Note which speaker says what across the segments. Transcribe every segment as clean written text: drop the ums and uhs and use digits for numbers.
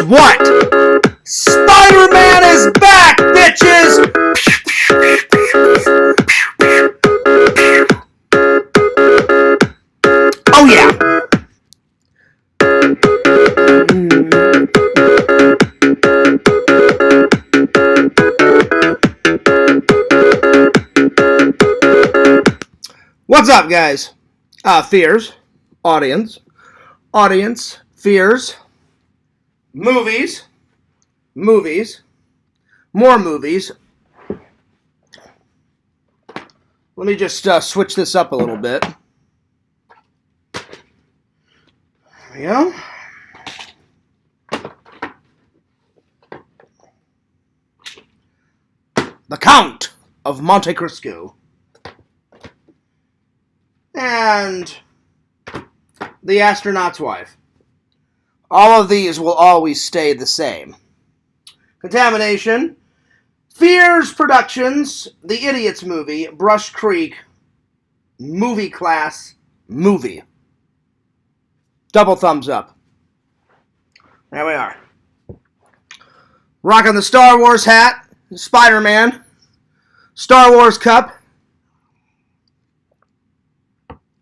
Speaker 1: what? Spider-Man is back, bitches! Oh yeah! What's up, guys? Fears, audience, fears, movies, more movies. Let me just switch this up a little bit. There we go. The Count of Monte Cristo. And The Astronaut's Wife. All of these will always stay the same. Contamination. Fears Productions. The Idiots Movie. Brush Creek. Movie Class. Movie. Double thumbs up. There we are. Rocking the Star Wars hat. Spider-Man. Star Wars cup.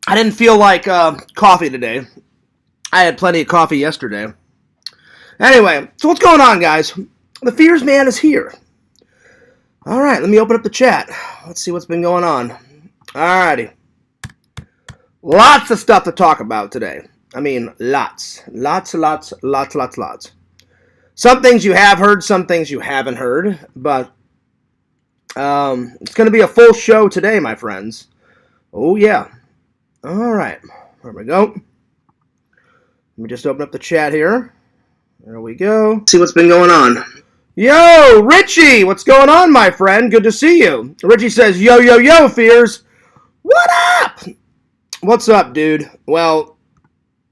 Speaker 1: I didn't feel like coffee today. I had plenty of coffee yesterday. Anyway, so what's going on, guys? The Fears Man is here. All right, let me open up the chat. Let's see what's been going on. All righty. Lots of stuff to talk about today. I mean, lots. Some things you have heard, some things you haven't heard. But it's going to be a full show today, my friends. Oh, yeah. All right, there we go. Let me just open up the chat here. There we go. See what's been going on. Yo, Richie, what's going on, my friend? Good to see you. Richie says, yo, Fears. What up? What's up, dude? Well,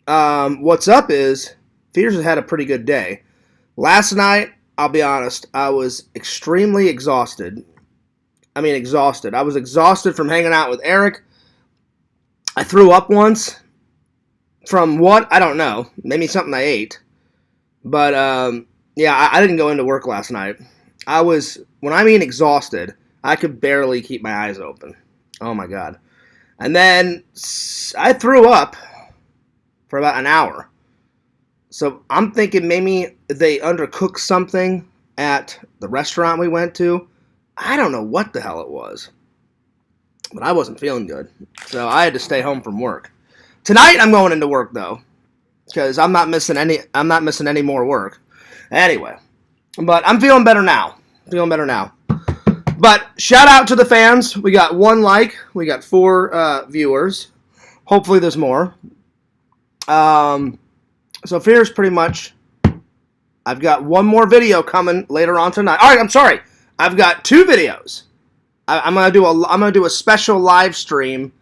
Speaker 1: what's up is Fears has had a pretty good day. Last night, I'll be honest, I was extremely exhausted. I mean, exhausted. I was exhausted from hanging out with Eric. I threw up once. From what? I don't know. Maybe something I ate. But, yeah, I didn't go into work last night. When I mean exhausted, I could barely keep my eyes open. Oh, my God. And then I threw up for about an hour. So I'm thinking maybe they undercooked something at the restaurant we went to. I don't know what the hell it was. But I wasn't feeling good, so I had to stay home from work. Tonight I'm going into work though, because I'm not missing any more work. Anyway, but I'm feeling better now. But shout out to the fans. We got 1 like. We got 4 viewers. Hopefully there's more. So Fear's pretty much. I've got 1 more video coming later on tonight. All right, I'm sorry. I've got 2 videos. I'm gonna do a special live stream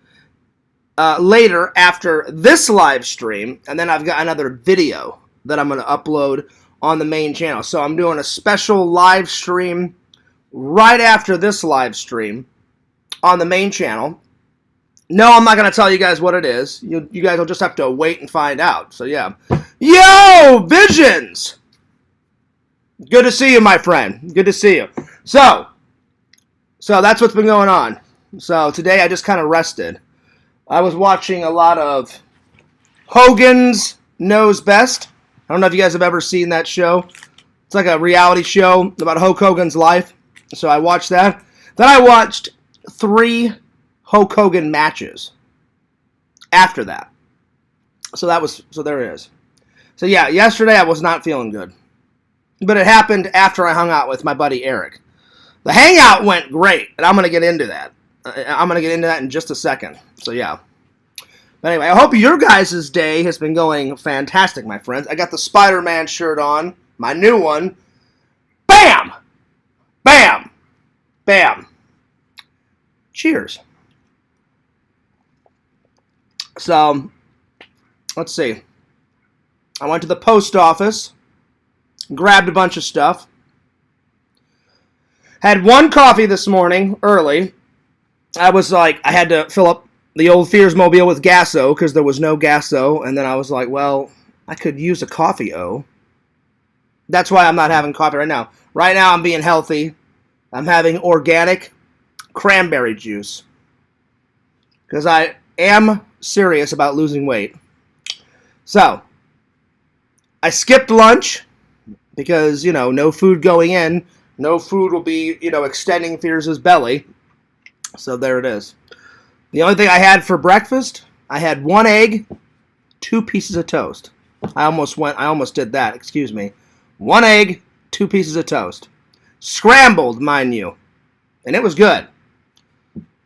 Speaker 1: later after this live stream, and then I've got another video that I'm gonna upload on the main channel. So I'm doing a special live stream right after this live stream on the main channel. No, I'm not gonna tell you guys what it is. You guys will just have to wait and find out. So yeah, yo, Visions. Good to see you, my friend. Good to see you. So that's what's been going on. So today I just kind of rested. I was watching a lot of Hogan's Knows Best. I don't know if you guys have ever seen that show. It's like a reality show about Hulk Hogan's life. So I watched that. Then I watched 3 Hulk Hogan matches after that. So there it is. So yeah, yesterday I was not feeling good. But it happened after I hung out with my buddy Eric. The Hangout went great, and I'm going to get into that. In just a second. So, yeah. But anyway, I hope your guys' day has been going fantastic, my friends. I got the Spider-Man shirt on, my new one. Bam! Bam! Bam! Cheers. So, let's see. I went to the post office, grabbed a bunch of stuff. Had 1 coffee this morning, early. I was like, I had to fill up the old Fears mobile with Gasso, because there was no Gasso. And then I was like, well, I could use a coffee-o. That's why I'm not having coffee right now. Right now I'm being healthy. I'm having organic cranberry juice. Because I am serious about losing weight. So, I skipped lunch because, no food going in. No food will be, extending Fierce's belly. So there it is. The only thing I had for breakfast, I had 1 egg, 2 pieces of toast. I almost did that, excuse me. 1 egg, 2 pieces of toast. Scrambled, mind you. And it was good.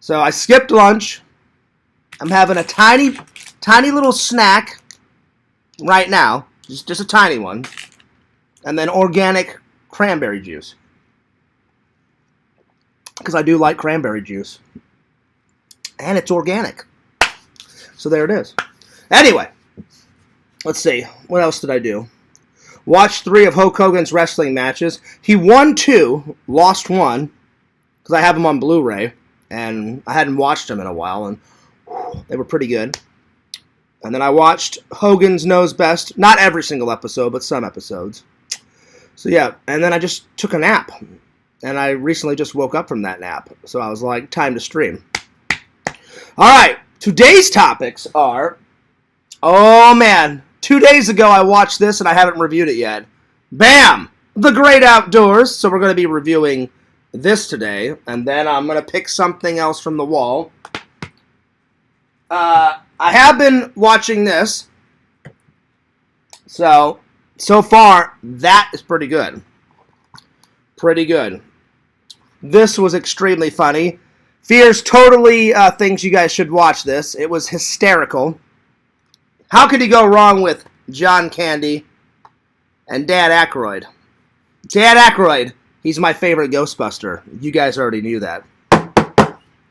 Speaker 1: So I skipped lunch. I'm having a tiny little snack right now. Just a tiny one. And then organic cranberry juice. Because I do like cranberry juice. And it's organic. So there it is. Anyway, let's see. What else did I do? Watched 3 of Hulk Hogan's wrestling matches. He won 2, lost 1, because I have them on Blu-ray, and I hadn't watched them in a while, and they were pretty good. And then I watched Hogan's Knows Best. Not every single episode, but some episodes. So yeah, and then I just took a nap. And I recently just woke up from that nap. So I was like, time to stream. Alright, today's topics are... Oh man, 2 days ago I watched this and I haven't reviewed it yet. Bam! The Great Outdoors. So we're going to be reviewing this today. And then I'm going to pick something else from the wall. I have been watching this. So far, that is pretty good. Pretty good. This was extremely funny. Fierce totally thinks you guys should watch this. It was hysterical. How could you go wrong with John Candy and Dan Aykroyd? Dan Aykroyd, he's my favorite Ghostbuster. You guys already knew that.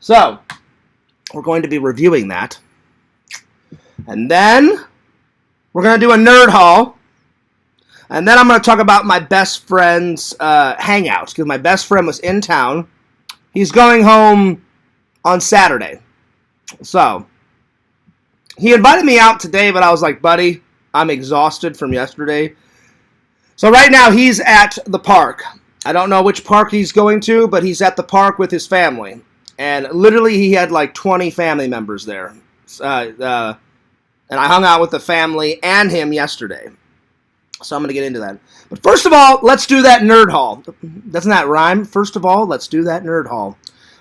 Speaker 1: So, we're going to be reviewing that. And then, we're going to do a nerd haul. And then I'm going to talk about my best friend's Hangout. Because my best friend was in town. He's going home on Saturday. So, he invited me out today, but I was like, buddy, I'm exhausted from yesterday. So right now, he's at the park. I don't know which park he's going to, but he's at the park with his family. And literally, he had like 20 family members there. And I hung out with the family and him yesterday. So I'm going to get into that. But first of all, let's do that nerd haul. Doesn't that rhyme? First of all, let's do that nerd haul.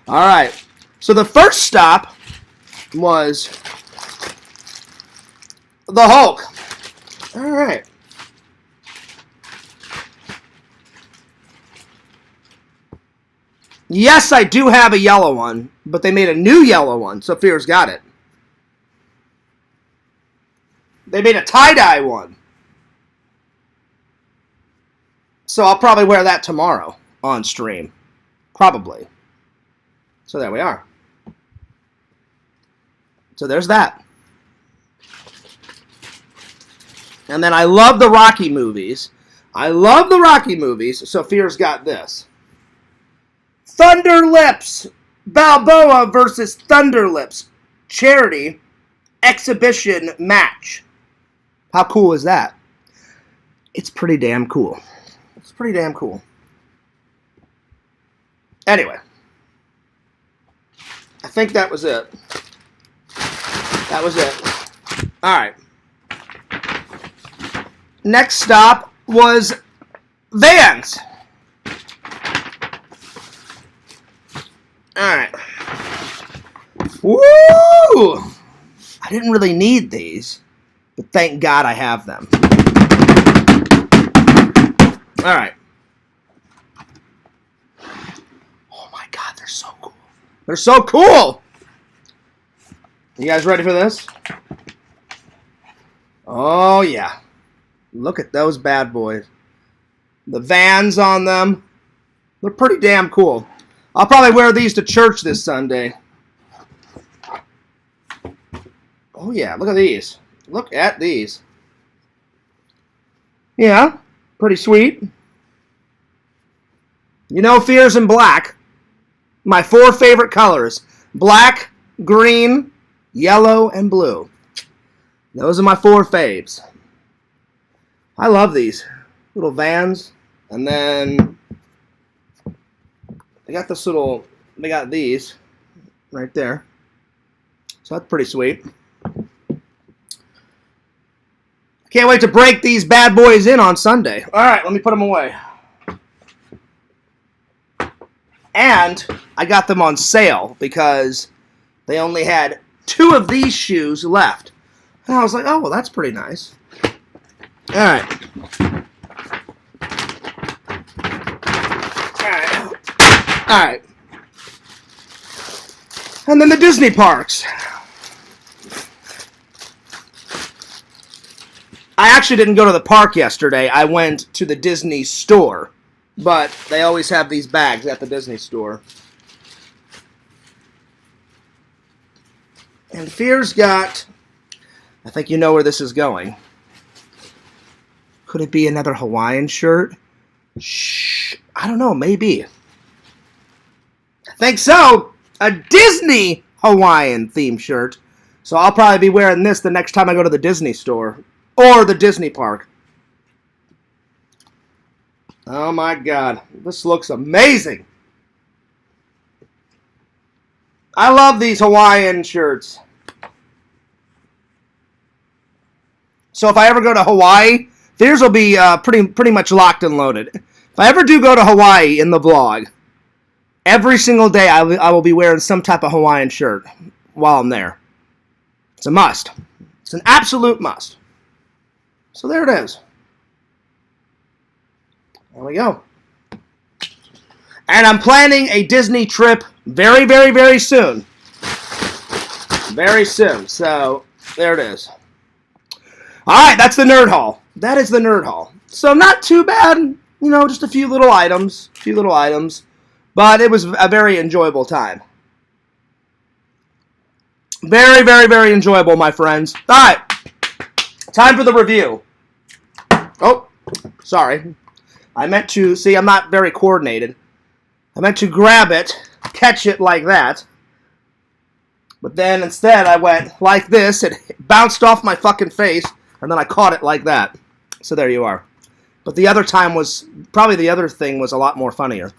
Speaker 1: All right. So the first stop was the Hulk. All right. Yes, I do have a yellow one, but they made a new yellow one, so Fear's got it. They made a tie-dye one. So I'll probably wear that tomorrow on stream. Probably. So there we are. So there's that. And then I love the Rocky movies. So Fear's got this. Thunder Lips. Balboa versus Thunder Lips. Charity exhibition match. How cool is that? It's pretty damn cool. Anyway. I think that was it. Alright. Next stop was Vans. Alright. Woo! I didn't really need these, but thank God I have them. Alright. Oh my God, they're so cool. They're so cool! You guys ready for this? Oh yeah. Look at those bad boys. The Vans on them. They're pretty damn cool. I'll probably wear these to church this Sunday. Oh yeah, look at these. Look at these. Yeah, pretty sweet. You know, Fear's in black. My 4 favorite colors. Black, green, yellow, and blue. Those are my 4 faves. I love these. little Vans, and then they got this little. They got these right there, so that's pretty sweet. Can't wait to break these bad boys in on Sunday. All right, let me put them away. And I got them on sale because they only had 2 of these shoes left. And I was like, oh, well, that's pretty nice. All right. All right. And then the Disney parks. I actually didn't go to the park yesterday. I went to the Disney store. But they always have these bags at the Disney store. And Fear's got... I think you know where this is going. Could it be another Hawaiian shirt? Shh. I don't know. Maybe. I think so. A Disney Hawaiian theme shirt. So I'll probably be wearing this the next time I go to the Disney store. Or the Disney park. Oh my God, this looks amazing. I love these Hawaiian shirts. So if I ever go to Hawaii, theirs will be pretty much locked and loaded. If I ever do go to Hawaii in the vlog, every single day I will be wearing some type of Hawaiian shirt while I'm there. It's a must. It's an absolute must. So there it is. There we go. And I'm planning a Disney trip very, very, very soon. Very soon. So, there it is. Alright, that's the Nerd Haul. That is the Nerd Haul. So, not too bad. You know, just a few little items. But it was a very enjoyable time. Very, very, very enjoyable, my friends. Alright. Time for the review. Oh, sorry. I meant to, see, I'm not very coordinated. I meant to grab it, catch it like that. But then instead I went like this, it bounced off my fucking face, and then I caught it like that. So there you are. But the other time was, probably the other thing was a lot more funnier.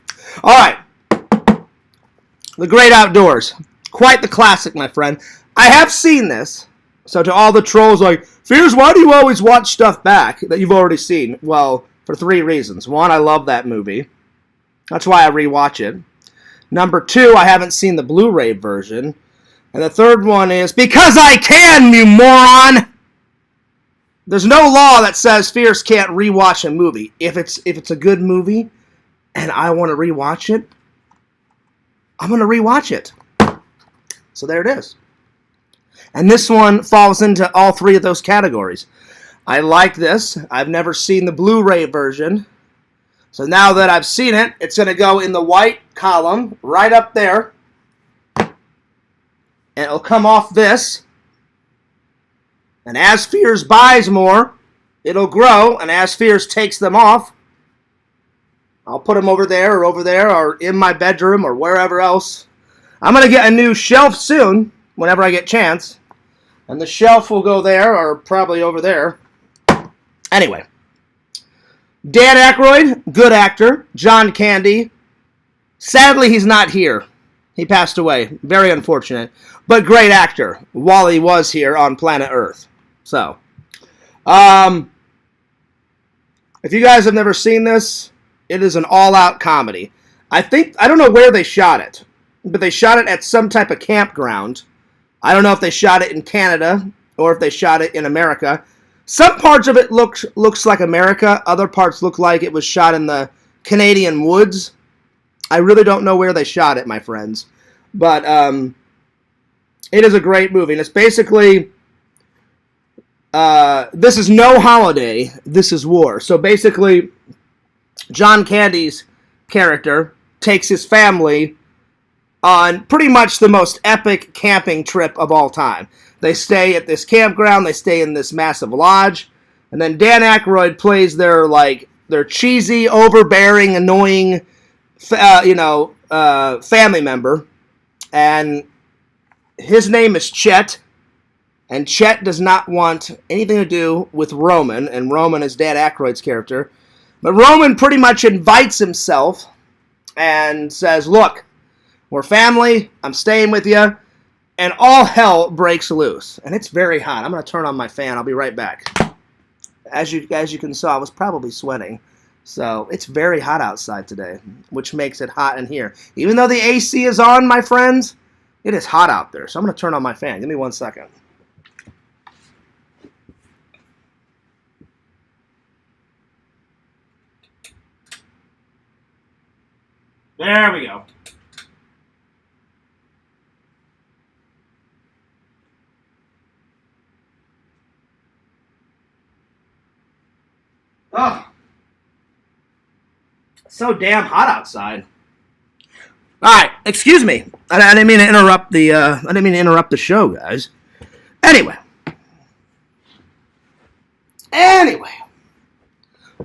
Speaker 1: Alright. The Great Outdoors. Quite the classic, my friend. I have seen this. So to all the trolls like, Fears, why do you always watch stuff back that you've already seen? Well, for 3 reasons. 1, I love that movie. That's why I rewatch it. Number 2, I haven't seen the Blu-ray version. And the third one is, because I can, you moron! There's no law that says Fierce can't rewatch a movie. If it's a good movie, and I want to rewatch it, I'm going to rewatch it. So there it is. And this one falls into all 3 of those categories. I like this. I've never seen the Blu-ray version. So now that I've seen it, it's going to go in the white column right up there. And it'll come off this. And as Fears buys more, it'll grow. And as Fears takes them off, I'll put them over there, or in my bedroom, or wherever else. I'm going to get a new shelf soon, whenever I get a chance. And the shelf will go there, or probably over there. Anyway. Dan Aykroyd, good actor. John Candy. Sadly, he's not here. He passed away. Very unfortunate. But great actor while he was here on planet Earth. So. If you guys have never seen this, it is an all-out comedy. I don't know where they shot it. But they shot it at some type of campground. I don't know if they shot it in Canada or if they shot it in America. Some parts of it looks like America. Other parts look like it was shot in the Canadian woods. I really don't know where they shot it, my friends. But it is a great movie. And it's basically, this is no holiday. This is war. So basically, John Candy's character takes his family on pretty much the most epic camping trip of all time. They stay at this campground, they stay in this massive lodge, and then Dan Aykroyd plays their cheesy, overbearing, annoying, family member, and his name is Chet, and Chet does not want anything to do with Roman, and Roman is Dan Aykroyd's character, But Roman pretty much invites himself and says, look, we're family, I'm staying with you, and all hell breaks loose. And it's very hot. I'm going to turn on my fan. I'll be right back. As you can see, I was probably sweating. So it's very hot outside today, which makes it hot in here. Even though the AC is on, my friends, it is hot out there. So I'm going to turn on my fan. Give me 1 second. There we go. Oh, so damn hot outside. All right, excuse me. I didn't mean to interrupt the show, guys. Anyway,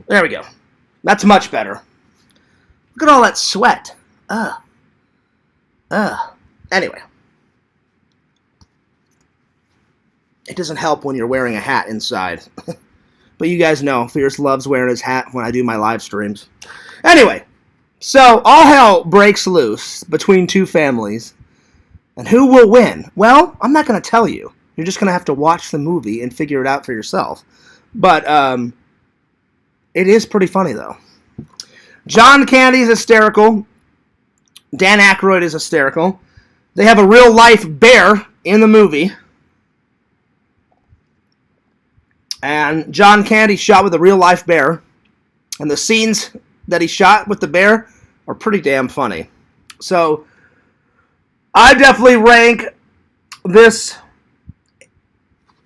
Speaker 1: there we go. That's much better. Look at all that sweat. Anyway, it doesn't help when you're wearing a hat inside. But you guys know, Fierce loves wearing his hat when I do my live streams. Anyway, so all hell breaks loose between two families. And who will win? Well, I'm not going to tell you. You're just going to have to watch the movie and figure it out for yourself. But it is pretty funny, though. John Candy is hysterical. Dan Aykroyd is hysterical. They have a real-life bear in the movie. And John Candy shot with a real-life bear. And the scenes that he shot with the bear are pretty damn funny. So, I definitely rank this...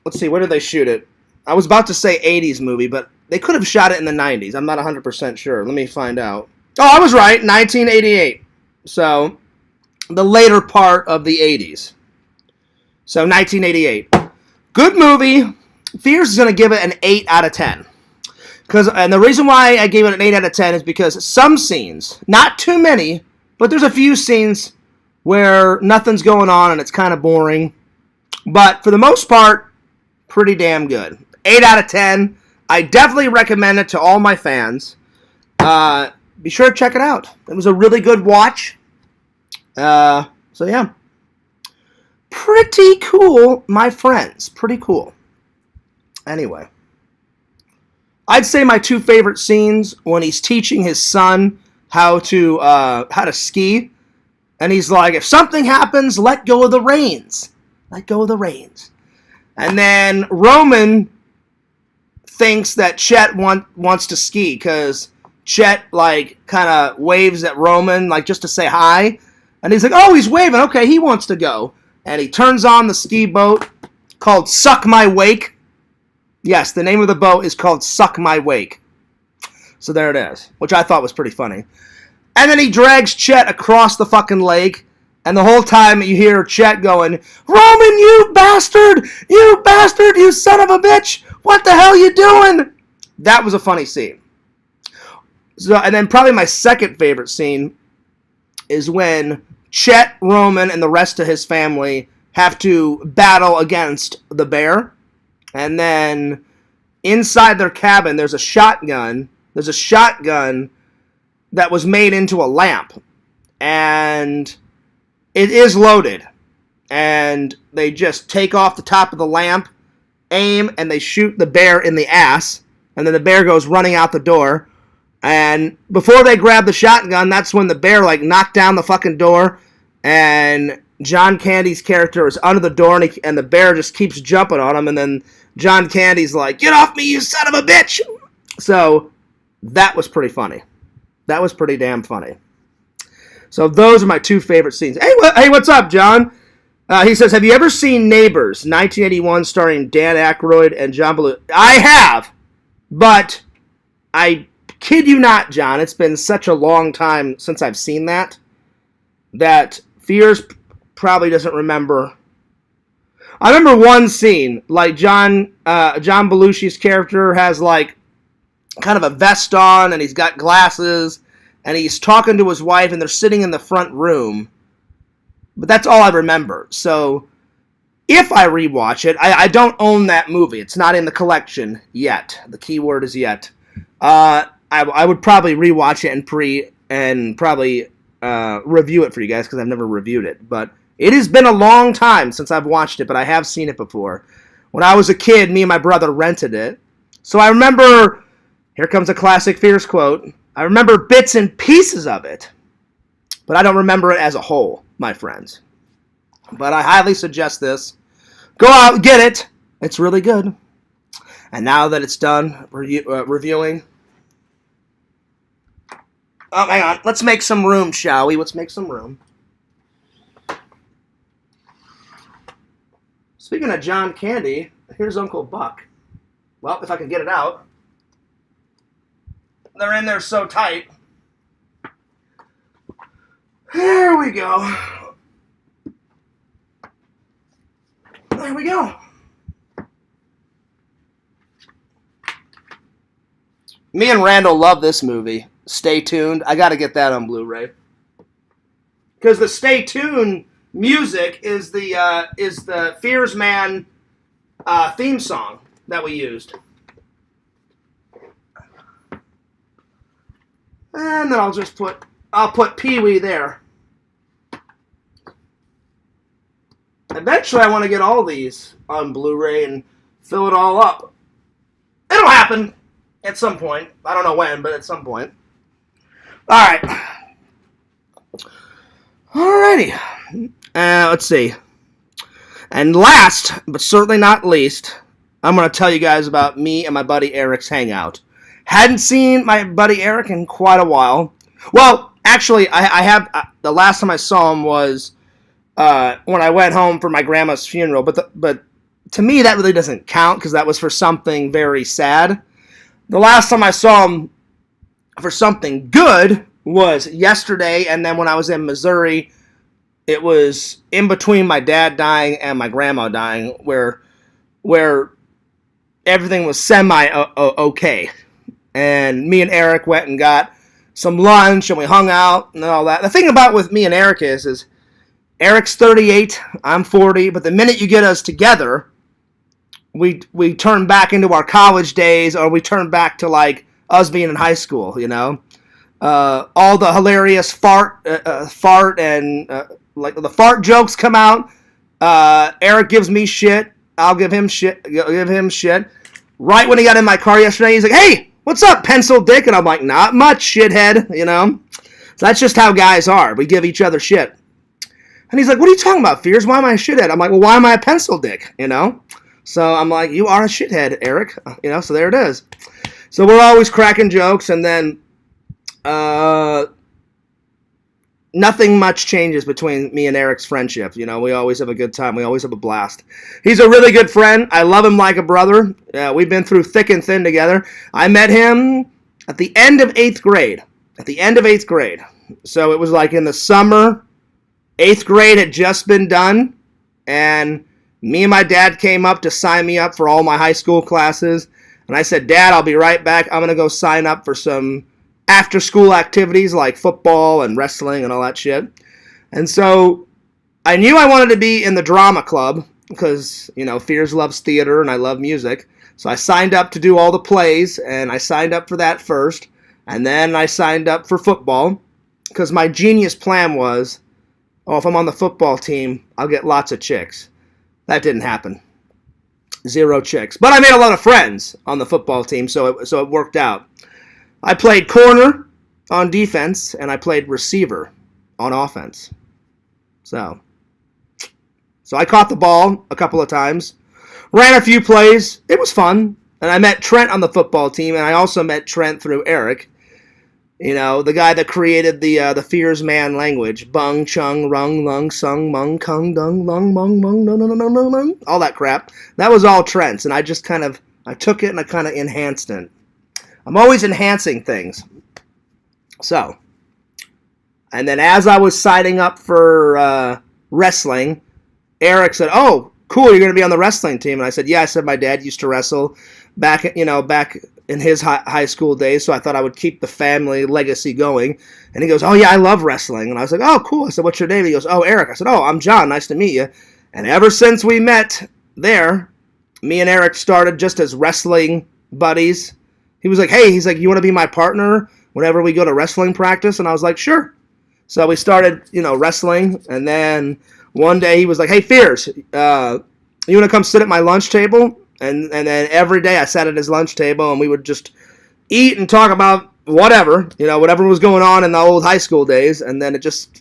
Speaker 1: Let's see, where did they shoot it? I was about to say 80s movie, but they could have shot it in the 90s. I'm not 100% sure. Let me find out. Oh, I was right. 1988. So, the later part of the 80s. So, 1988. Good movie. Fierce is going to give it an 8 out of 10. And the reason why I gave it an 8 out of 10 is because some scenes, not too many, but there's a few scenes where nothing's going on and it's kind of boring. But for the most part, pretty damn good. 8 out of 10. I definitely recommend it to all my fans. Be sure to check it out. It was a really good watch. So yeah. Pretty cool, my friends. Pretty cool. Anyway, I'd say my two favorite scenes when he's teaching his son how to ski, and he's like, if something happens, let go of the reins. Let go of the reins. And then Roman thinks that Chet wants to ski because Chet like kind of waves at Roman like just to say hi, and he's like, oh, he's waving. Okay, he wants to go, and he turns on the ski boat called Suck My Wake. Yes, the name of the boat is called Suck My Wake. So there it is, which I thought was pretty funny. And then he drags Chet across the fucking lake, and the whole time you hear Chet going, Roman, you bastard! You bastard! You son of a bitch! What the hell you doing? That was a funny scene. So, and then probably my second favorite scene is when Chet, Roman, and the rest of his family have to battle against the bear. And then inside their cabin, there's a shotgun. There's a shotgun that was made into a lamp. And it is loaded. And they just take off the top of the lamp, aim, and they shoot the bear in the ass. And then the bear goes running out the door. And before they grab the shotgun, that's when the bear, like, knocked down the fucking door. And John Candy's character is under the door, and the bear just keeps jumping on him. And then John Candy's like, get off me, you son of a bitch! So, that was pretty funny. That was pretty damn funny. So, those are my two favorite scenes. Hey, what's up, John? He says, have you ever seen Neighbors, 1981, starring Dan Aykroyd and John Belushi? I have, but I kid you not, John, it's been such a long time since I've seen that Fierce probably doesn't remember. I remember one scene, like John Belushi's character has like kind of a vest on and he's got glasses and he's talking to his wife and they're sitting in the front room. But that's all I remember. So if I rewatch it, I don't own that movie. It's not in the collection yet. The key word is yet. I I would probably rewatch it and probably review it for you guys because I've never reviewed it. But it has been a long time since I've watched it, but I have seen it before. When I was a kid, me and my brother rented it. So I remember, here comes a classic Fierce quote, I remember bits and pieces of it, but I don't remember it as a whole, my friends. But I highly suggest this. Go out and get it. It's really good. And now that it's done reviewing, oh, hang on. Let's make some room, shall we? Let's make some room. Speaking of John Candy, here's Uncle Buck. Well, if I can get it out. They're in there so tight. There we go. There we go. Me and Randall love this movie. Stay tuned. I got to get that on Blu-ray. Because the Stay Tuned music is the Fears Man theme song that we used. And then I'll put Pee-wee there. Eventually I want to get all these on Blu-ray and fill it all up. It'll happen at some point. I don't know when, but at some point. Alright. Alrighty. Let's see. And last, but certainly not least, I'm going to tell you guys about me and my buddy Eric's hangout. Hadn't seen my buddy Eric in quite a while. Well, actually, I have. The last time I saw him was when I went home for my grandma's funeral. But to me, that really doesn't count because that was for something very sad. The last time I saw him for something good was yesterday, and then when I was in Missouri, it was in between my dad dying and my grandma dying, where everything was okay. And me and Eric went and got some lunch, and we hung out and all that. The thing about with me and Eric is Eric's 38, I'm 40, but the minute you get us together, we turn back into our college days, or we turn back to like us being in high school, you know. All the hilarious fart and like the fart jokes come out. Eric gives me shit. I'll give him shit. Right when he got in my car yesterday, he's like, "Hey, what's up, pencil dick?" And I'm like, "Not much, shithead," you know. So that's just how guys are. We give each other shit. And he's like, "What are you talking about, Fears? Why am I a shithead?" I'm like, "Well, why am I a pencil dick?" You know. So I'm like, "You are a shithead, Eric." You know. So there it is. So we're always cracking jokes, and then nothing much changes between me and Eric's friendship. You know, we always have a good time. We always have a blast. He's a really good friend. I love him like a brother. We've been through thick and thin together. I met him at the end of 8th grade. So it was like in the summer. 8th grade had just been done, and me and my dad came up to sign me up for all my high school classes. And I said, "Dad, I'll be right back. I'm going to go sign up for some after-school activities like football and wrestling and all that shit." And so I knew I wanted to be in the drama club because, you know, Fears loves theater and I love music. So I signed up to do all the plays, and I signed up for that first. And then I signed up for football because my genius plan was, if I'm on the football team, I'll get lots of chicks. That didn't happen. 0 chicks. But I made a lot of friends on the football team, so it worked out. I played corner on defense, and I played receiver on offense. So I caught the ball a couple of times, ran a few plays. It was fun. And I met Trent on the football team, and I also met Trent through Eric. You know, the guy that created the Fears Man language. Bung, chung, rung, lung, sung, mung, kung, dung, lung, mung, mung, no, no, no, no, no, no. All that crap. That was all Trent's, and I just I took it and I kind of enhanced it. I'm always enhancing things. So, and then as I was signing up for wrestling, Eric said, "Oh, cool, you're going to be on the wrestling team." And I said, "Yeah." I said, "My dad used to wrestle back in his high school days, so I thought I would keep the family legacy going." And he goes, "Oh, yeah, I love wrestling." And I was like, "Oh, cool." I said, "What's your name?" He goes, "Oh, Eric." I said, "Oh, I'm John. Nice to meet you." And ever since we met there, me and Eric started just as wrestling buddies. He was like, hey, he's like, you want to be my partner whenever we go to wrestling practice? And I was like, sure. So we started, wrestling. And then one day he was like, hey, Fears, you want to come sit at my lunch table? And then every day I sat at his lunch table and we would just eat and talk about whatever, whatever was going on in the old high school days. And then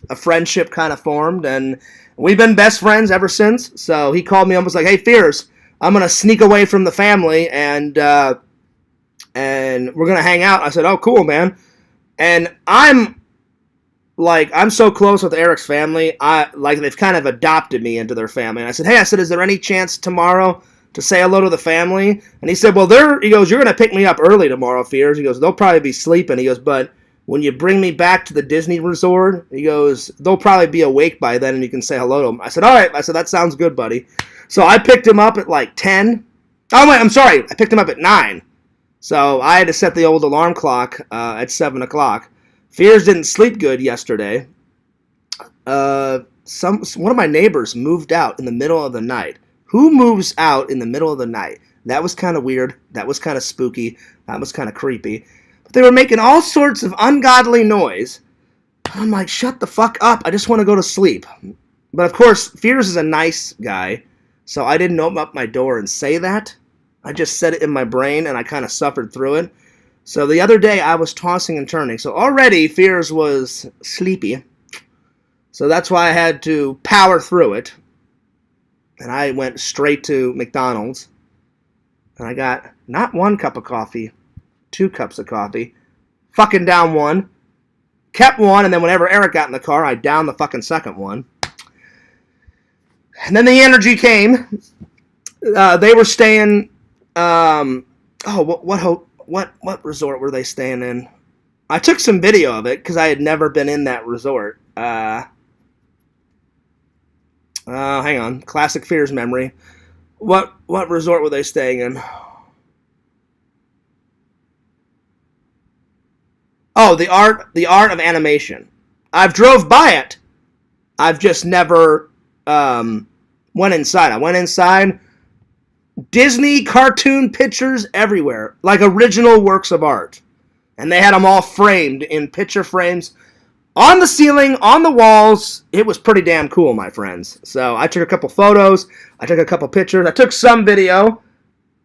Speaker 1: a friendship kind of formed. And we've been best friends ever since. So he called me and was like, hey, Fears, I'm going to sneak away from the family and we're going to hang out. I said, oh, cool, man. And I'm so close with Eric's family. They've kind of adopted me into their family. And I said, is there any chance tomorrow to say hello to the family? And he said, well, he goes, you're going to pick me up early tomorrow, Fears. He goes, they'll probably be sleeping. He goes, but when you bring me back to the Disney resort, he goes, they'll probably be awake by then and you can say hello to them. I said, all right. I said, that sounds good, buddy. So I picked him up at like 10. Oh, wait, I'm sorry. I picked him up at 9. So I had to set the old alarm clock at 7 o'clock. Fears didn't sleep good yesterday. One of my neighbors moved out in the middle of the night. Who moves out in the middle of the night? That was kind of weird. That was kind of spooky. That was kind of creepy. But they were making all sorts of ungodly noise. I'm like, shut the fuck up. I just want to go to sleep. But of course, Fears is a nice guy, so I didn't open up my door and say that. I just said it in my brain, and I kind of suffered through it. So the other day, I was tossing and turning. So already, Fears was sleepy. So that's why I had to power through it. And I went straight to McDonald's. And I got not 1 cup of coffee, 2 cups of coffee. Fucking down 1. Kept 1, and then whenever Eric got in the car, I downed the fucking second one. And then the energy came. They were staying... What resort were they staying in? I took some video of it because I had never been in that resort. Hang on. Classic Fears memory. What resort were they staying in? Oh, the art of animation. I've drove by it. I've just never went inside. I went inside. Disney cartoon pictures everywhere, like original works of art. And they had them all framed in picture frames on the ceiling, on the walls. It was pretty damn cool, my friends. So I took a couple photos. I took a couple pictures. I took some video.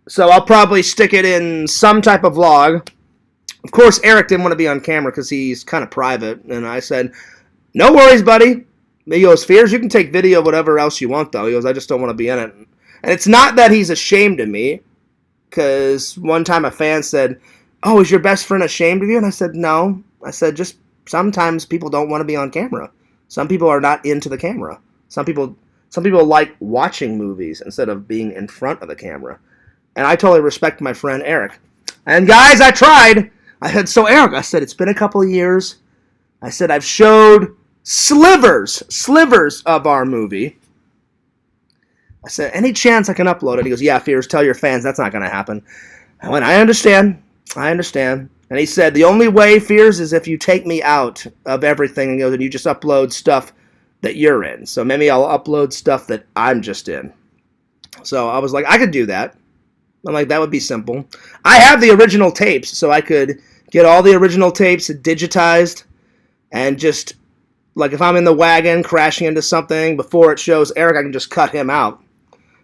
Speaker 1: So I'll probably stick it in some type of vlog. Of course, Eric didn't want to be on camera because he's kind of private. And I said, no worries, buddy. He goes, Fears, you can take video of whatever else you want, though. He goes, I just don't want to be in it. And it's not that he's ashamed of me, because one time a fan said, oh, is your best friend ashamed of you? And I said, no. I said, just sometimes people don't want to be on camera. Some people are not into the camera. Some people like watching movies instead of being in front of the camera. And I totally respect my friend Eric. And guys, I tried. I said, so Eric, I said, it's been a couple of years. I said, I've showed slivers of our movie. I said, any chance I can upload it? He goes, yeah, Fears, tell your fans that's not going to happen. I went, I understand. And he said, the only way, Fears, is if you take me out of everything and you just upload stuff that you're in. So maybe I'll upload stuff that I'm just in. So I was like, I could do that. I'm like, that would be simple. I have the original tapes, so I could get all the original tapes digitized and just, like if I'm in the wagon crashing into something before it shows Eric, I can just cut him out.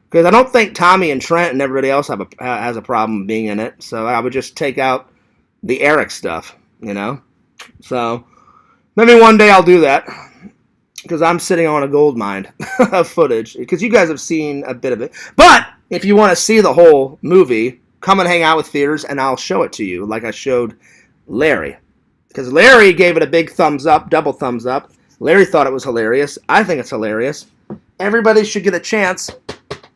Speaker 1: Because I don't think Tommy and Trent and everybody else has a problem being in it. So I would just take out the Eric stuff, So maybe one day I'll do that. Because I'm sitting on a gold mine of footage. Because you guys have seen a bit of it. But if you want to see the whole movie, come and hang out with Fears and I'll show it to you. Like I showed Larry. Because Larry gave it a big thumbs up, double thumbs up. Larry thought it was hilarious. I think it's hilarious. Everybody should get a chance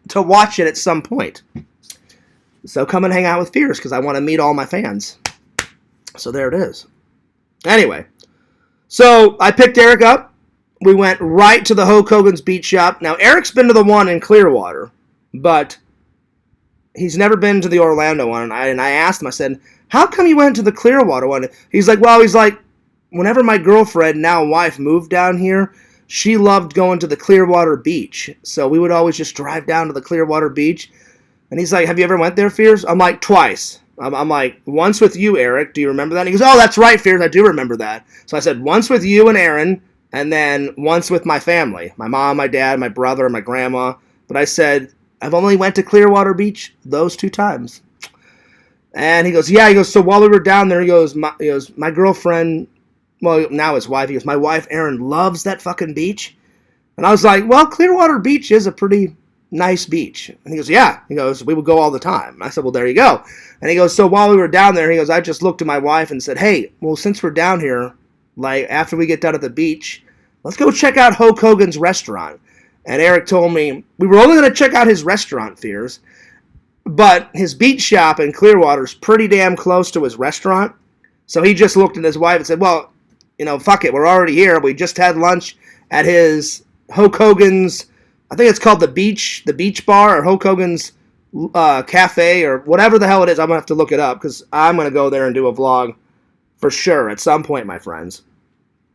Speaker 1: to watch it at some point. So come and hang out with Fears because I want to meet all my fans. So there it is. Anyway, so I picked Eric up. We went right to the Hulk Hogan's Beach Shop. Now, Eric's been to the one in Clearwater, but he's never been to the Orlando one. And I asked him, I said, how come you went to the Clearwater one? He's like, whenever my girlfriend, now wife, moved down here, she loved going to the Clearwater Beach. So we would always just drive down to the Clearwater Beach. And he's like, have you ever went there, Fears? I'm like, twice. I'm like, once with you, Eric. Do you remember that? And he goes, oh, that's right, Fears. I do remember that. So I said, once with you and Aaron, and then once with my family. My mom, my dad, my brother, my grandma. But I said, I've only went to Clearwater Beach those 2 times. And he goes, yeah. He goes, so while we were down there, he goes, my girlfriend, well, now his wife, he goes, my wife, Erin, loves that fucking beach. And I was like, well, Clearwater Beach is a pretty nice beach. And he goes, yeah. He goes, we would go all the time. And I said, well, there you go. And he goes, so while we were down there, he goes, I just looked at my wife and said, hey, well, since we're down here, like, after we get done at the beach, let's go check out Hulk Hogan's restaurant. And Eric told me, we were only going to check out his restaurant, Fears, but his beach shop in Clearwater is pretty damn close to his restaurant. So he just looked at his wife and said, well, fuck it, we're already here. We just had lunch at his Hulk Hogan's, I think it's called the Beach Bar, or Hulk Hogan's Cafe, or whatever the hell it is. I'm going to have to look it up, because I'm going to go there and do a vlog for sure at some point, my friends.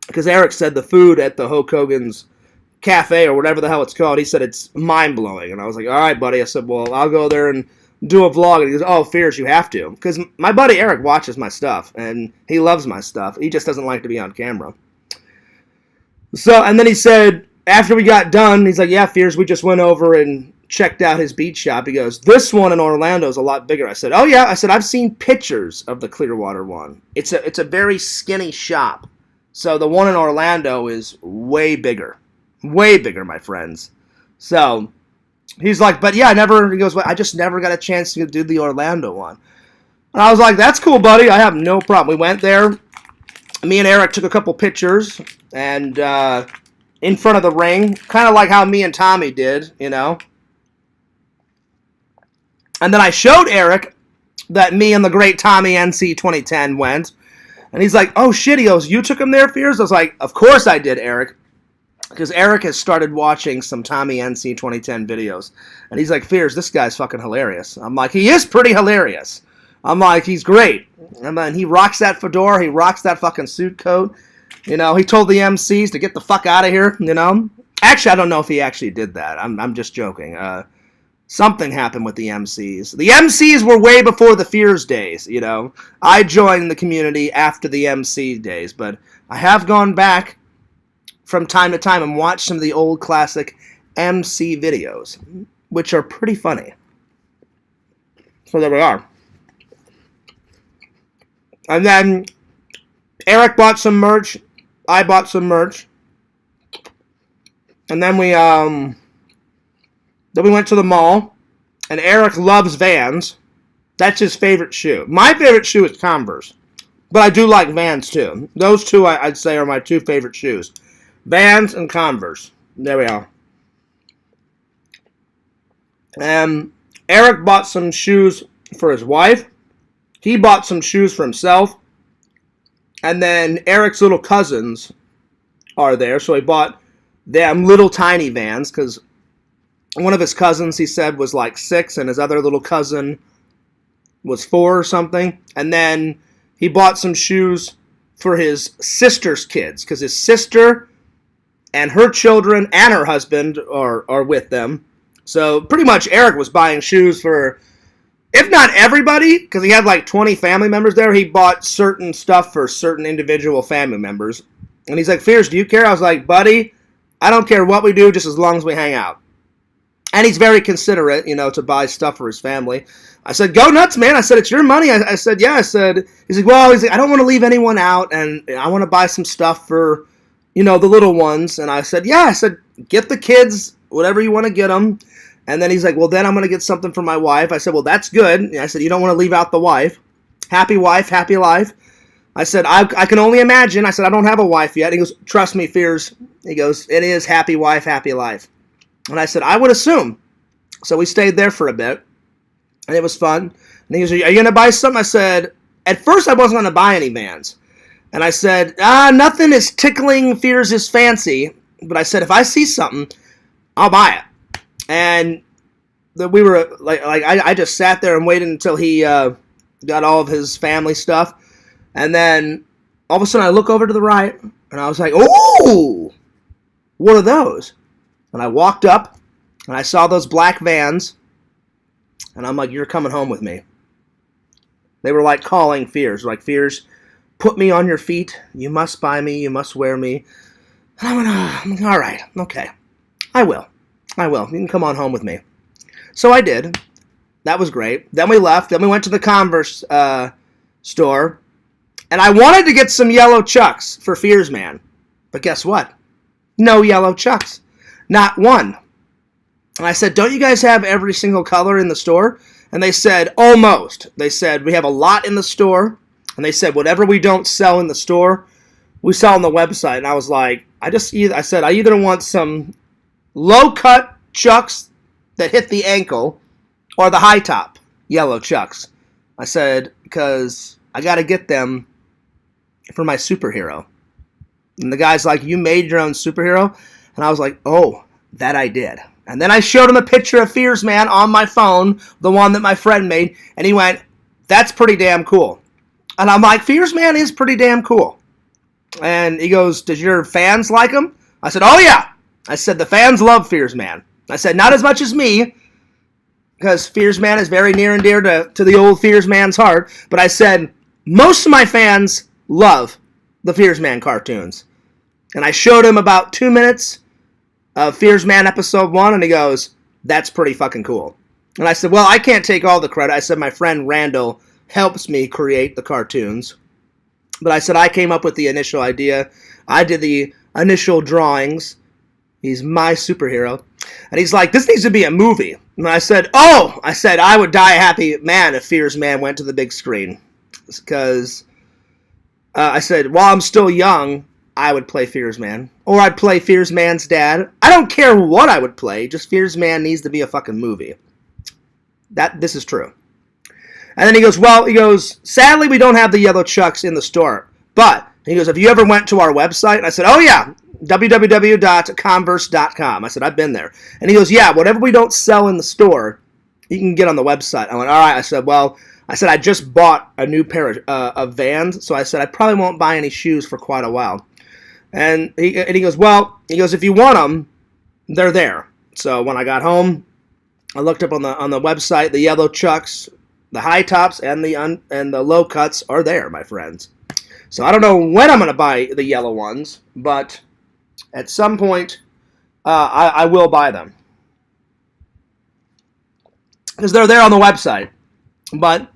Speaker 1: Because Eric said the food at the Hulk Hogan's Cafe, or whatever the hell it's called, he said it's mind-blowing. And I was like, all right, buddy. I said, well, I'll go there and do a vlog. And he goes, oh, Fears, you have to. Because my buddy Eric watches my stuff, and he loves my stuff. He just doesn't like to be on camera. So, and then he said, after we got done, he's like, yeah, Fears, we just went over and checked out his beach shop. He goes, this one in Orlando is a lot bigger. I said, oh, yeah. I said, I've seen pictures of the Clearwater one. It's a very skinny shop. So the one in Orlando is way bigger. Way bigger, my friends. So he's like, but yeah, he goes, well, I just never got a chance to do the Orlando one. And I was like, that's cool, buddy. I have no problem. We went there. Me and Eric took a couple pictures, and in front of the ring, kind of like how me and Tommy did, And then I showed Eric that me and the great Tommy NC 2010 went. And he's like, oh shit, he goes, you took him there, Fears? I was like, of course I did, Eric. Because Eric has started watching some Tommy NC 2010 videos. And he's like, Fears, this guy's fucking hilarious. I'm like, he is pretty hilarious. I'm like, he's great. And then he rocks that fedora. He rocks that fucking suit coat. He told the MCs to get the fuck out of here, Actually, I don't know if he actually did that. I'm just joking. Something happened with the MCs. The MCs were way before the Fears days, I joined the community after the MC days, but I have gone back from time to time and watched some of the old classic MC videos, which are pretty funny. So there we are. And then Eric bought some merch. I bought some merch. And then we went to the mall, and Eric loves Vans. That's his favorite shoe. My favorite shoe is Converse, but I do like Vans too. Those two, I'd say, are my 2 favorite shoes. Vans and Converse. There we are. Eric bought some shoes for his wife. He bought some shoes for himself. And then Eric's little cousins are there, so he bought them little tiny Vans, because one of his cousins, he said, was like 6, and his other little cousin was 4 or something. And then he bought some shoes for his sister's kids, because his sister and her children and her husband are with them. So pretty much Eric was buying shoes for, if not everybody, because he had like 20 family members there, he bought certain stuff for certain individual family members. And he's like, Fears, do you care? I was like, buddy, I don't care what we do, just as long as we hang out. And he's very considerate, to buy stuff for his family. I said, go nuts, man. I said, it's your money. I said, yeah. I said, he's like, well, I don't want to leave anyone out, and I want to buy some stuff for, the little ones. And I said, yeah. I said, get the kids whatever you want to get them. And then he's like, well, then I'm going to get something for my wife. I said, well, that's good. And I said, you don't want to leave out the wife. Happy wife, happy life. I said, I can only imagine. I said, I don't have a wife yet. He goes, trust me, Fears. He goes, it is happy wife, happy life. And I said, I would assume. So we stayed there for a bit, and it was fun. And he goes, are you going to buy something? I said, at first I wasn't going to buy any Vans. And I said, nothing is tickling Fears' fancy. But I said, if I see something, I'll buy it. And we were I just sat there and waited until he got all of his family stuff. And then all of a sudden I look over to the right, and I was like, oh, what are those? And I walked up, and I saw those black Vans, and I'm like, you're coming home with me. They were like calling Fears. Like, Fears, put me on your feet. You must buy me. You must wear me. And I went, all right, okay. I will. You can come on home with me. So I did. That was great. Then we left. Then we went to the Converse store. And I wanted to get some yellow Chucks for Fears Man. But guess what? No yellow Chucks. Not one. And I said, don't you guys have every single color in the store? And they said, almost. They said, we have a lot in the store. And they said, whatever we don't sell in the store, we sell on the website. And I was like, I said, I either want some low-cut Chucks that hit the ankle or the high-top yellow Chucks. I said, because I got to get them for my superhero. And the guy's like, you made your own superhero? And I was like, oh, that I did. And then I showed him a picture of Fears Man on my phone, the one that my friend made, and he went, that's pretty damn cool. And I'm like, Fears Man is pretty damn cool. And he goes, does your fans like him? I said, oh yeah. I said, the fans love Fears Man. I said, not as much as me, because Fears Man is very near and dear to the old Fears Man's heart. But I said, most of my fans love the Fears Man cartoons. And I showed him about 2 minutes of Fears Man episode 1, and he goes, that's pretty fucking cool. And I said, well, I can't take all the credit. I said, my friend Randall helps me create the cartoons. But I said, I came up with the initial idea. I did the initial drawings. He's my superhero. And he's like, this needs to be a movie. And I said, I would die a happy man if Fears Man went to the big screen. Because I said, while I'm still young, I would play Fears Man. Or I'd play Fears Man's dad. I don't care what I would play. Just Fears Man needs to be a fucking movie. This is true. And then he goes, sadly we don't have the yellow Chucks in the store. But, he goes, have you ever went to our website? And I said, oh yeah, www.converse.com. I said, I've been there. And he goes, yeah, whatever we don't sell in the store, you can get on the website. I went, all right. I said, I just bought a new pair of Vans. So I said, I probably won't buy any shoes for quite a while. And he goes, if you want them, they're there. So when I got home, I looked up on the website, the yellow Chucks, the high tops, and the low cuts are there, my friends. So I don't know when I'm going to buy the yellow ones, but at some point, I will buy them. Because they're there on the website. But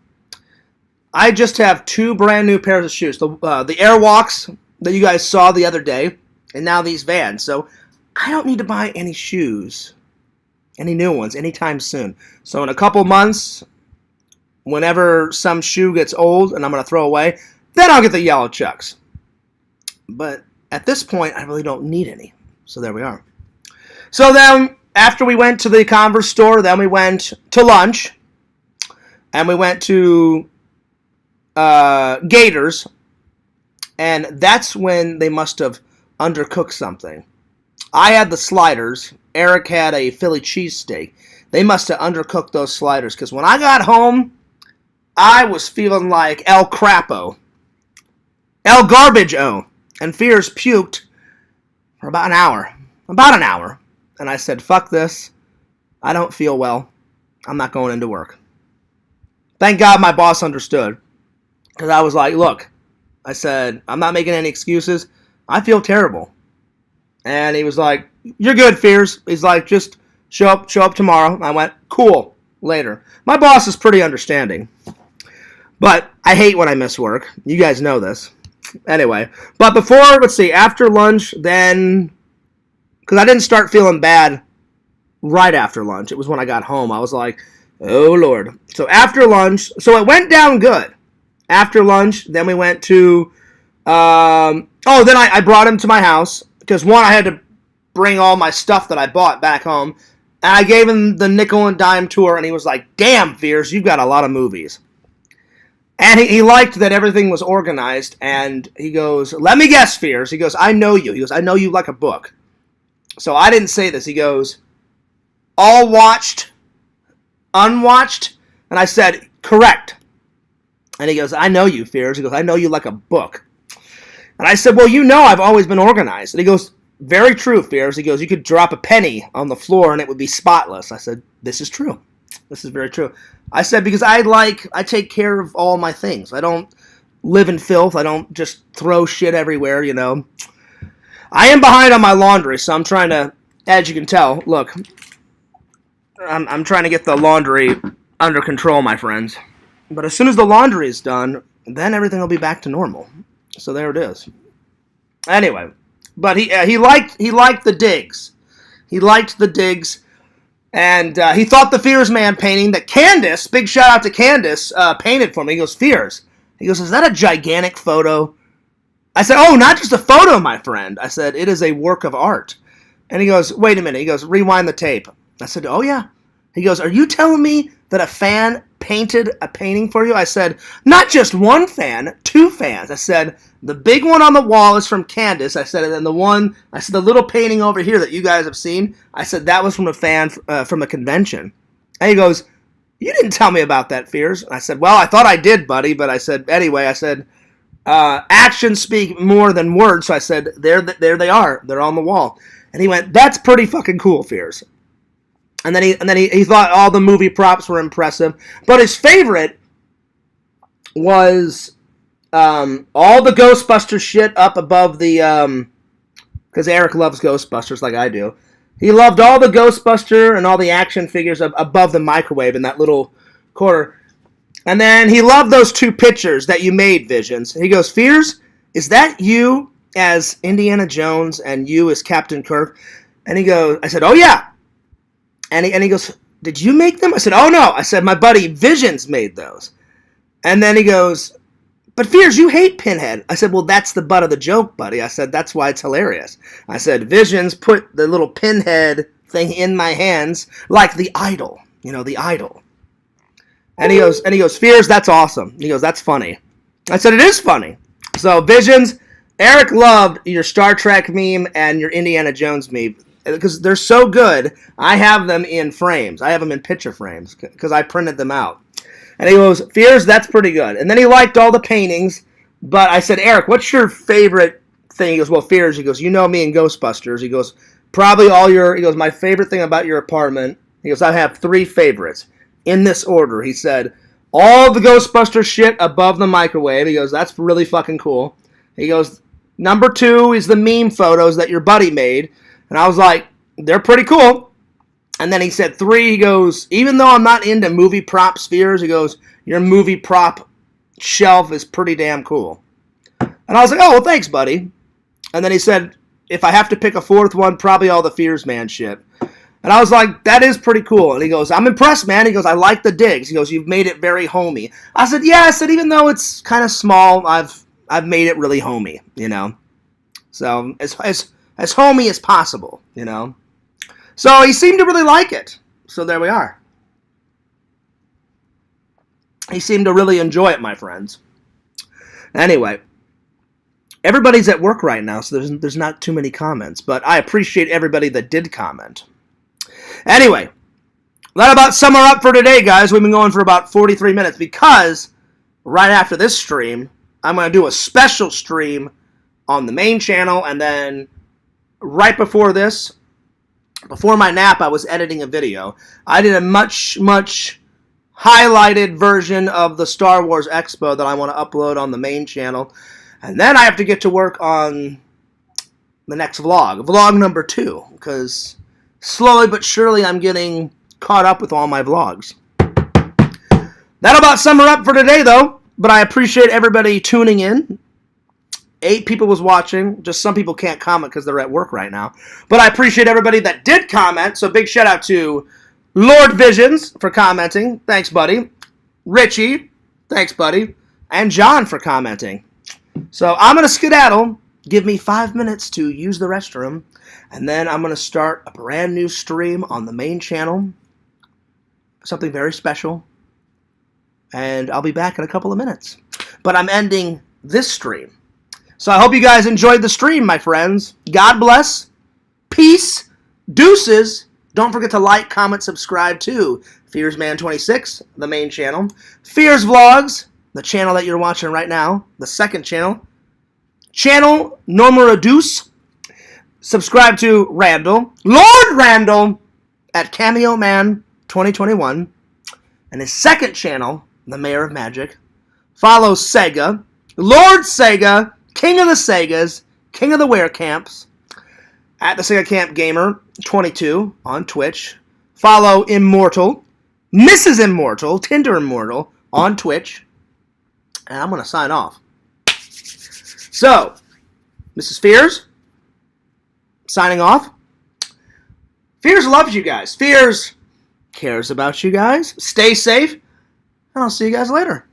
Speaker 1: I just have 2 brand new pairs of shoes. The Airwalks that you guys saw the other day, and now these Vans. So I don't need to buy any shoes, any new ones, anytime soon. So in a couple months, whenever some shoe gets old and I'm going to throw away, then I'll get the yellow Chucks. But at this point, I really don't need any. So there we are. So then, after we went to the Converse store, then we went to lunch. And we went to Gators. And that's when they must have undercooked something. I had the sliders. Eric had a Philly cheesesteak. They must have undercooked those sliders. Because when I got home, I was feeling like El Crapo. El Garbage-O. And Fears puked for about an hour. And I said, fuck this. I don't feel well. I'm not going into work. Thank God my boss understood. Because I was like, look, I said, I'm not making any excuses. I feel terrible. And he was like, you're good, Fears. He's like, just show up tomorrow. I went, cool, later. My boss is pretty understanding. But I hate when I miss work. You guys know this. Anyway, but before, after lunch, then, because I didn't start feeling bad right after lunch. It was when I got home. I was like, oh, Lord. So after lunch, so it went down good. After lunch, then we went to, then I brought him to my house, because one, I had to bring all my stuff that I bought back home, and I gave him the nickel and dime tour, and he was like, damn, Fears, you've got a lot of movies. And he liked that everything was organized, and he goes, let me guess, Fears. He goes, I know you. He goes, I know you like a book. So I didn't say this. He goes, all watched, unwatched? And I said, correct. And he goes, I know you, Fears. He goes, I know you like a book. And I said, well, you know I've always been organized. And he goes, very true, Fears. He goes, you could drop a penny on the floor and it would be spotless. I said, this is true. This is very true. I said, because I take care of all my things. I don't live in filth. I don't just throw shit everywhere, you know. I am behind on my laundry, so I'm trying to, as you can tell, look, I'm trying to get the laundry under control, my friends. But as soon as the laundry is done, then everything will be back to normal. So there it is. Anyway, but he liked the digs. He liked the digs, and he thought the Fears Man painting that Candace, big shout out to Candace, painted for me. He goes, Fears. He goes, is that a gigantic photo? I said, oh, not just a photo, my friend. I said, it is a work of art. And he goes, wait a minute. He goes, rewind the tape. I said, oh, yeah. He goes, are you telling me that a fan painted a painting for you? I said, not just one fan, two fans. I said, the big one on the wall is from Candace. I said, and then the little painting over here that you guys have seen, I said, that was from a fan from a convention. And he goes, you didn't tell me about that, Fears. I said, well, I thought I did, buddy. But I said, anyway, I said, actions speak more than words. So I said, there they are. They're on the wall. And he went, that's pretty fucking cool, Fears. And then he thought all the movie props were impressive. But his favorite was all the Ghostbusters shit up above the, because Eric loves Ghostbusters like I do. He loved all the Ghostbuster and all the action figures above the microwave in that little corner. And then he loved those two pictures that you made, Visions. He goes, Fears, is that you as Indiana Jones and you as Captain Kirk? And he goes, I said, oh yeah. And he goes, did you make them? I said, oh no. I said, my buddy Visions made those. And then he goes, but Fears, you hate Pinhead. I said, well, that's the butt of the joke, buddy. I said, that's why it's hilarious. I said, Visions put the little Pinhead thing in my hands like the idol. You know, the idol. And he goes, Fears, that's awesome. He goes, that's funny. I said, it is funny. So Visions, Eric loved your Star Trek meme and your Indiana Jones meme. Because they're so good, I have them in frames. I have them in picture frames because I printed them out. And he goes, Fears, that's pretty good. And then he liked all the paintings. But I said, Eric, what's your favorite thing? He goes, well, Fears. He goes, you know me and Ghostbusters. He goes, probably he goes, my favorite thing about your apartment. He goes, I have 3 favorites. In this order, he said, all the Ghostbusters shit above the microwave. He goes, that's really fucking cool. He goes, number 2 is the meme photos that your buddy made. And I was like, they're pretty cool. And then he said 3, he goes, even though I'm not into movie prop spheres, he goes, your movie prop shelf is pretty damn cool. And I was like, oh, well, thanks, buddy. And then he said, if I have to pick a 4th one, probably all the Fears Man shit. And I was like, that is pretty cool. And he goes, I'm impressed, man. He goes, I like the digs. He goes, you've made it very homey. I said, yeah. I said, even though it's kind of small, I've made it really homey, you know. So as homey as possible, you know. So he seemed to really like it. So there we are. He seemed to really enjoy it, my friends. Anyway, everybody's at work right now, so there's not too many comments. But I appreciate everybody that did comment. Anyway, that about sum her up for today, guys. We've been going for about 43 minutes because right after this stream, I'm going to do a special stream on the main channel, and then right before this, before my nap, I was editing a video. I did a much, much highlighted version of the Star Wars Expo that I want to upload on the main channel. And then I have to get to work on the next vlog number 2, because slowly but surely I'm getting caught up with all my vlogs. That'll about sum her up for today, though. But I appreciate everybody tuning in. 8 people was watching. Just some people can't comment because they're at work right now. But I appreciate everybody that did comment. So big shout out to Lord Visions for commenting. Thanks, buddy. Richie. Thanks, buddy. And John for commenting. So I'm going to skedaddle. Give me 5 minutes to use the restroom. And then I'm going to start a brand new stream on the main channel. Something very special. And I'll be back in a couple of minutes. But I'm ending this stream. So I hope you guys enjoyed the stream, my friends. God bless. Peace. Deuces. Don't forget to like, comment, subscribe to FearsMan26, the main channel. Fears Vlogs, the channel that you're watching right now, the second channel. Channel Nomura Deuce. Subscribe to Randall. Lord Randall at Cameo Man 2021. And his second channel, the Mayor of Magic, follows Sega, Lord Sega, King of the Segas, King of the Werecamps, at the Sega Camp Gamer 22 on Twitch. Follow Immortal, Mrs. Immortal, Tinder Immortal on Twitch. And I'm going to sign off. So, Mrs. Fears, signing off. Fears loves you guys. Fears cares about you guys. Stay safe, and I'll see you guys later.